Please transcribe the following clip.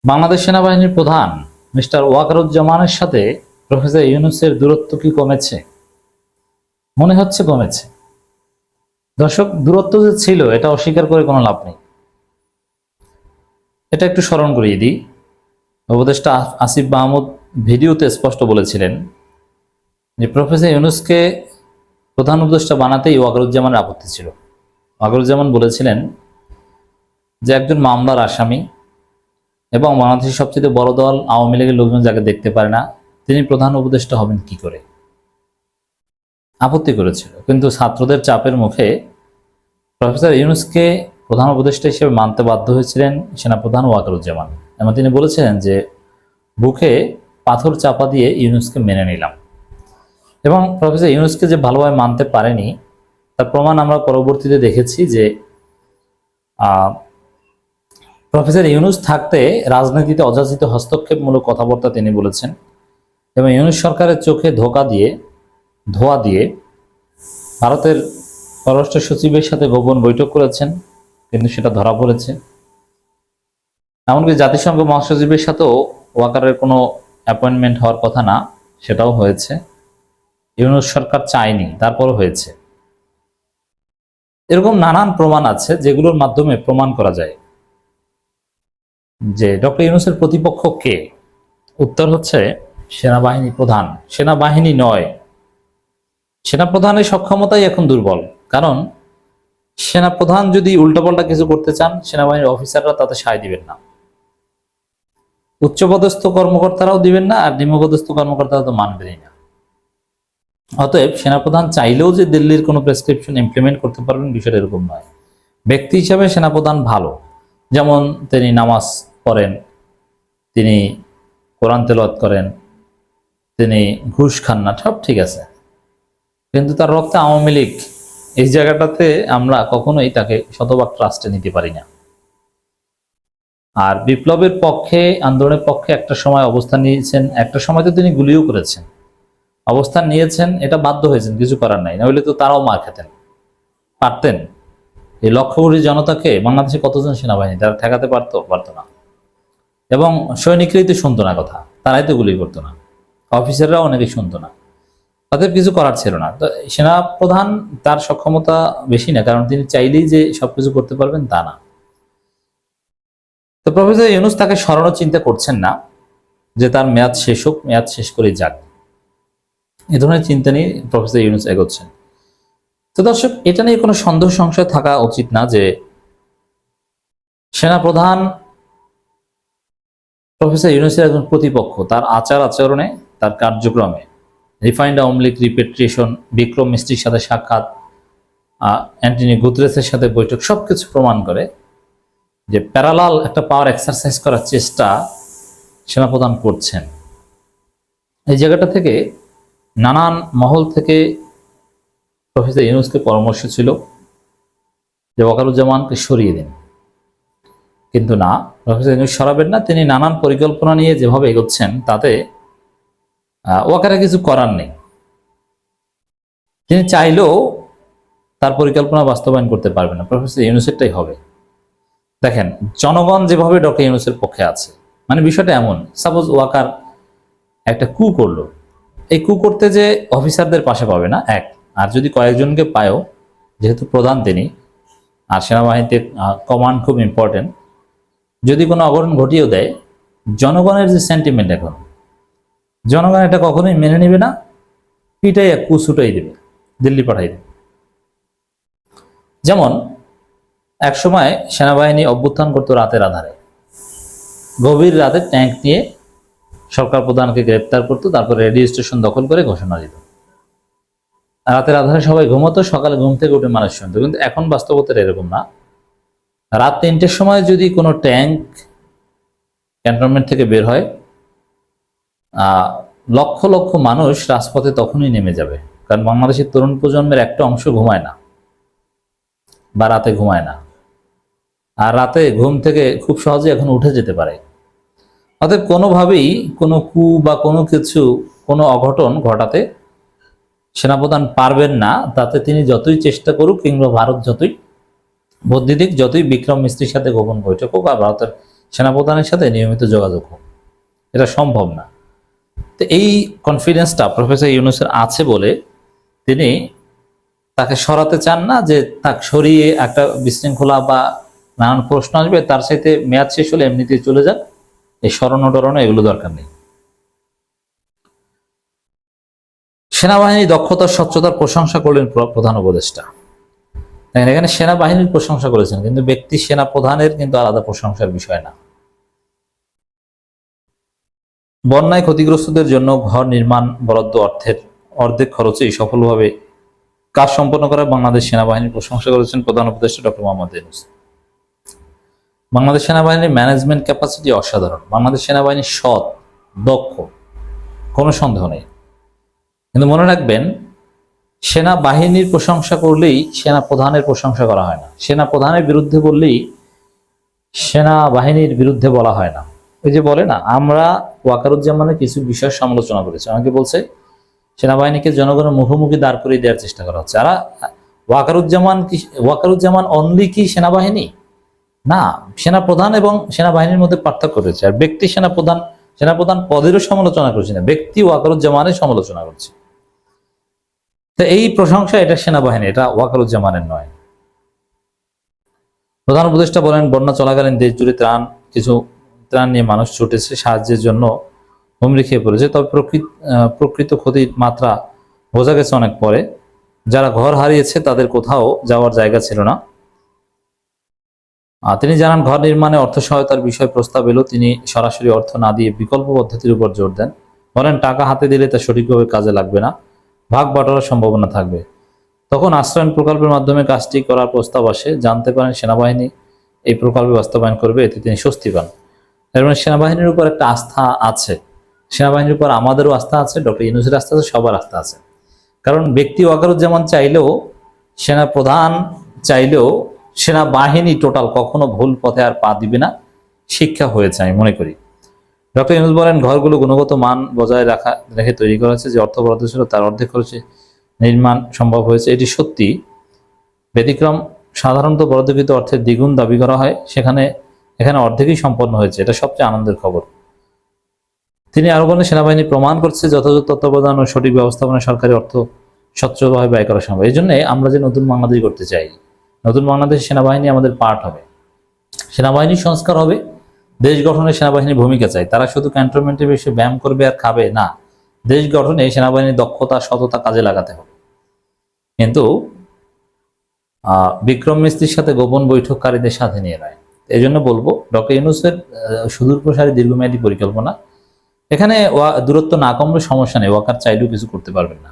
বাংলাদেশ সেনাবাহিনীর প্রধান মিস্টার ওয়াকারুজ্জামানের সাথে প্রফেসর ইউনূসের দূরত্ব কি কমেছে? মনে হচ্ছে কমেছে। দর্শক, দূরত্ব যে ছিল এটা অস্বীকার করে কোনো লাভ নেই। এটা একটু স্মরণ করিয়ে দিই। উপদেষ্টা আসিফ মাহমুদ ভিডিওতে স্পষ্ট বলেছিলেন যে প্রফেসর ইউনূসকে প্রধান উপদেষ্টা বানাতেই ওয়াকারুজ্জামানের আপত্তি ছিল। ওয়াকারুজ্জামান বলেছিলেন যে একজন মামলার আসামি এবং বাংলাদেশের সবচেয়ে বড় দল আওয়ামী লীগের লোকজন যাকে দেখতে পারে না, তিনি প্রধান উপদেষ্টা হবেন কি করে, আপত্তি করেছিল। কিন্তু ছাত্রদের চাপের মুখে প্রফেসর ইউনূসকে প্রধান উপদেষ্টা হিসেবে মানতে বাধ্য হয়েছিলেন সেনাপ্রধান ওয়াকারুজ্জামান। এবং তিনি বলেছিলেন যে বুকে পাথর চাপা দিয়ে ইউনূসকে মেনে নিলাম। এবং প্রফেসর ইউনূসকে যে ভালোভাবে মানতে পারেনি তার প্রমাণ আমরা পরবর্তীতে দেখেছি যে প্রফেসর ইউনূস থাকতে রাজনীতিতে অযাচিত হস্তক্ষেপমূলক কথাবার্তা তিনি বলেছেন এবং ইউনূস সরকারের চোখে ধোয়া দিয়ে ভারতের পররাষ্ট্র সচিবের সাথে গোপন বৈঠক করেছেন, কিন্তু সেটা ধরা পড়েছে। এমনকি জাতিসংঘ মহাসচিবের সাথেও ওয়াকারের কোনো অ্যাপয়েন্টমেন্ট হওয়ার কথা না, সেটাও হয়েছে। ইউনূস সরকার চায়নি, তারপরও হয়েছে। এরকম নানান প্রমাণ আছে যেগুলোর মাধ্যমে প্রমাণ করা যায় যে ডক্টর ইউনূসের প্রতিপক্ষ কে। উত্তর হচ্ছে সেনাবাহিনী প্রধান। সেনাবাহিনী নয়, সেনাপ্রধানের সক্ষমতাই এখন দুর্বল। কারণ সেনাপ্রধান যদি উল্টাপাল্টা কিছু করতে চান, সেনাবাহিনীর অফিসাররা তাতে সায় দিবেন না, উচ্চপদস্থ কর্মকর্তারাও দিবেন না, আর নিম্নপদস্থ কর্মকর্তারা তো মানবেনই না। অতএব সেনাপ্রধান চাইলেও যে দিল্লির কোনো প্রেসক্রিপশন ইমপ্লিমেন্ট করতে পারবেন, বিষয়টা এরকম নয়। ব্যক্তি হিসাবে সেনাপ্রধান ভালো, যেমন তিনি নামাজ পড়েন, তিনি কোরআন তেলাওয়াত করেন, তিনি ঘুষ খান না, সব ঠিক আছে। কিন্তু তার রক্তে আওয়ামী লীগ, এই জায়গাটাতে আমরা কখনোই তাকে শতভাগ ট্রাস্টে নিতে পারি না। আর বিপ্লবের পক্ষে, আন্দোলনের পক্ষে একটা সময় অবস্থান নিয়েছেন, একটা সময় তো তিনি গুলিও করেছেন, অবস্থান নিয়েছেন, এটা বাধ্য হয়েছেন, কিছু করার নাই, নইলে তো তারাও মার খেতেন পারতেন। এই লক্ষ কোটি জনতাকে বাংলাদেশে কতজন সেনাবাহিনী তারা ঠেকাতে পারতো না। এবং সৈনিকরাই তো শুনতো না কথা, তারাই তো গুলি করতো না, অফিসাররাও অনেকে শুনতো না, তাদের কিছু করার ছিল না। তো সেনাপ্রধান তার সক্ষমতা বেশি না, কারণ তিনি চাইলেই যে সবকিছু করতে পারবেন তা না। তো প্রফেসর ইউনূস তাকে সরানোর চিন্তা করছেন না, যে তার মেয়াদ শেষ হোক, মেয়াদ শেষ করে যাক, এ ধরনের চিন্তা নিয়ে প্রফেসর ইউনূস এগোচ্ছেন। তো দর্শক, এটা নিয়ে কোনো সন্দেহ সংশয় থাকা উচিত না যে সেনাপ্রধান প্রফেসর ইউনূসের একজন প্রতিপক্ষ। তার আচার আচরণে, তার কার্যক্রমে, রিফাইন্ড আওয়ামী লীগ রিপেট্রিয়েশন, বিক্রম মিস্ত্রির সাথে সাক্ষাৎ, অ্যান্টনি গুতরেসের সাথে বৈঠক, সবকিছু প্রমাণ করে যে প্যারালাল একটা পাওয়ার এক্সারসাইজ করার চেষ্টা সেনাপ্রধান করছেন। এই জায়গাটা থেকে নানান মহল থেকে প্রফেসর ইউনূসকে পরামর্শ ছিল যে ওয়াকারুজ্জামানকে সরিয়ে দিন, কিন্তু না, প্রফেসর ইউনূস সরাবেন না। তিনি নানান পরিকল্পনা নিয়ে যেভাবে এগোচ্ছেন তাতে ওয়াকারে কিছু করার নেই। তিনি চাইলেও তার পরিকল্পনা বাস্তবায়ন করতে পারবেন না, প্রফেসর ইউনূসেরটাই হবে। দেখেন, জনগণ যেভাবে ডক্টর ইউনূসের পক্ষে আছে, মানে বিষয়টা এমন, সাপোজ ওয়াকার একটা কু করলো, এই কু করতে যে অফিসারদের পাশে পাবে না এক, আর যদি কয়েকজনকে পায়ও, যেহেতু প্রধান তিনি, আর সেনাবাহিনীতে কমান্ড খুব ইম্পর্টেন্ট, যদি কোনো অঘটন ঘটিয়েও দেয়, জনগণের যে সেন্টিমেন্ট, এখন জনগণ এটা কখনোই মেনে নেবে না, পিটাই এক কু ছুটাই দেবে, দিল্লি পাঠাই দেবে। যেমন এক সময় সেনাবাহিনী অভ্যুত্থান করতো রাতের আধারে, গভীর রাতে ট্যাঙ্ক নিয়ে সরকার প্রধানকে গ্রেপ্তার করতো, তারপর রেডিও স্টেশন দখল করে ঘোষণা দিত। রাতের আধারে সবাই ঘুমতো, সকালে ঘুম থেকে উঠে মানুষ শুনতো। কিন্তু এখন বাস্তবতার এরকম না। রাত 3টের সময় যদি কোনো ট্যাঙ্ক ক্যান্টনমেন্ট থেকে বের হয়, লক্ষ লক্ষ মানুষ রাজপথে তখনই নেমে যাবে। কারণ বাংলাদেশের তরুণ প্রজন্মের একটা অংশ ঘুমায় না বা রাতে ঘুমায় না, আর রাতে ঘুম থেকে খুব সহজে এখন উঠে যেতে পারে। অতএব কোনোভাবেই কোনো কু বা কোনো কিছু, কোনো অঘটন ঘটাতে সেনাপ্রধান পারবেন না। তাতে তিনি যতই চেষ্টা করুক, কিংবা ভারত যতই বুদ্ধি দিক, যতই বিক্রম মিস্ত্রির সাথে গোপন বৈঠক হোক, আর ভারতের সেনাপ্রধানের সাথে নিয়মিত যোগাযোগ হোক, এটা সম্ভব না। তো এই কনফিডেন্সটা প্রফেসর ইউনূসের আছে বলে তিনি তাকে সরাতে চান না, যে তাকে সরিয়ে একটা বিশৃঙ্খলা বা নানান প্রশ্ন আসবে, তার সাথে মেয়াদ শেষ হলে এমনিতেই চলে যাক, এই সরানো টরানো এগুলো দরকার নেই। সেনাবাহিনীর দক্ষতার স্বচ্ছতার প্রশংসা করলেন প্রধান উপদেষ্টা। দেখেন, এখানে সেনাবাহিনীর প্রশংসা করেছেন, কিন্তু ব্যক্তি সেনা প্রধানের কিন্তু আলাদা প্রশংসার বিষয় না। বন্যায় ক্ষতিগ্রস্তদের জন্য ঘর নির্মাণ বরাদ্দ অর্থের অর্ধেক খরচেই সফলভাবে কাজ সম্পন্ন করা বাংলাদেশ সেনাবাহিনীর প্রশংসা করেছেন প্রধান উপদেষ্টা ডক্টর মোহাম্মদ ইউনূস। বাংলাদেশ সেনাবাহিনীর ম্যানেজমেন্ট ক্যাপাসিটি অসাধারণ। বাংলাদেশ সেনাবাহিনী সৎ, দক্ষ, কোনো সন্দেহ নেই। কিন্তু মনে রাখবেন, সেনাবাহিনীর প্রশংসা করলেই সেনা প্রধানের প্রশংসা করা হয় না, সেনা প্রধানের বিরুদ্ধে বললেই সেনাবাহিনীর বিরুদ্ধে বলা হয় না। ওই যে বলে না, আমরা ওয়াকারুজ্জামানের কিছু বিষয় সমালোচনা করেছি, আমাকে বলছে সেনাবাহিনীকে জনগণের মুখোমুখি দাঁড় করিয়ে দেওয়ার চেষ্টা করা হচ্ছে। আর ওয়াকারুজ্জামান অনলি কি সেনাবাহিনী? না, সেনাপ্রধান এবং সেনাবাহিনীর মধ্যে পার্থক্য রয়েছে। আর ব্যক্তি সেনাপ্রধান পদেরও সমালোচনা করছি না, ব্যক্তি ওয়াকারুজ্জামানের সমালোচনা করছি। তো এই প্রশংসা এটা সেনাবাহিনী, এটা ওয়াকারুজ্জামানের নয়। প্রধান উপদেষ্টা বলেন, বন্যা চলাকালীন দেশ জুড়ে কিছু ত্রাণ নিয়ে মানুষ ছুটেছে, সাহায্যের জন্য হুমড়ি খেয়ে পড়েছে। তবে প্রকৃত ক্ষতির মাত্রা বোঝা গেছে অনেক পরে। যারা ঘর হারিয়েছে তাদের কোথাও যাওয়ার জায়গা ছিল না। তিনি জানান, ঘর নির্মাণে অর্থ সহায়তার বিষয় প্রস্তাব এলো, তিনি সরাসরি অর্থ না দিয়ে বিকল্প পদ্ধতির উপর জোর দেন। বলেন, টাকা হাতে দিলে তা সঠিকভাবে কাজে লাগবে না, ভাগ বাটোয়ারার সম্ভাবনা থাকবে। তখন আশ্রয়ণ প্রকল্পের মাধ্যমে কাজটি করার প্রস্তাব আসে। জানতে পারেন সেনাবাহিনী এই প্রকল্প বাস্তবায়ন করবে, এতে তিনি স্বস্তি পান। এর মানে সেনাবাহিনীর উপর একটা আস্থা আছে, সেনাবাহিনীর উপর আমাদেরও আস্থা আছে, ডক্টর ইউনূসের আস্থা আছে, সবার আস্থা আছে। কারণ ব্যক্তি ওয়াকারুজ্জামান চাইলেও, সেনা প্রধান চাইলেও সেনাবাহিনী টোটাল কখনো ভুল পথে আর পা দিবে না, শিক্ষা হয়েছে আমি মনে করি। ডক্টর ইউনূস বলেন, ঘরগুলো গুণগত মান বজায় রেখে তৈরি করা হয়েছে, যে অর্থ বরাদ্দ ছিল তার অর্ধেক খরচে নির্মাণ সম্ভব হয়েছে। এটি সত্যি ব্যতিক্রম। সাধারণত বরাদ্দকৃত অর্থের দ্বিগুণ দাবি করা হয়, এখানে অর্ধেকই সম্পন্ন হয়েছে, এটা সবচেয়ে আনন্দের খবর। তিনি আরো বলেন, সেনাবাহিনী প্রমাণ করছে যথাযথ তত্ত্বাবধান ও সঠিক ব্যবস্থাপনা সরকারি অর্থ স্বচ্ছভাবে ব্যয় করা সম্ভব। এই জন্য আমরা যে নতুন বাংলাদেশ করতে চাই, নতুন বাংলাদেশ সেনাবাহিনী আমাদের পার্ট হবে, সেনাবাহিনীর সংস্কার হবে, দেশ গঠনে সেনাবাহিনীর ভূমিকা চাই। তারা শুধু ক্যান্টনমেন্টে বেশি ব্যায়াম করবে আর খাবে না, দেশ গঠনে সেনাবাহিনীর দক্ষতা, সততা কাজে লাগাতে হবে। কিন্তু বিক্রম মিস্ত্রির সাথে গোপন বৈঠককারীদের সাথে নিয়ে নয়। এই জন্য বলবো, ডক্টর ইউনূসের সুদূরপ্রসারী দীর্ঘমেয়াদী পরিকল্পনা, এখানে দূরত্ব না কমলে সমস্যা নেই, ওয়াকার চাইলেও কিছু করতে পারবেন না।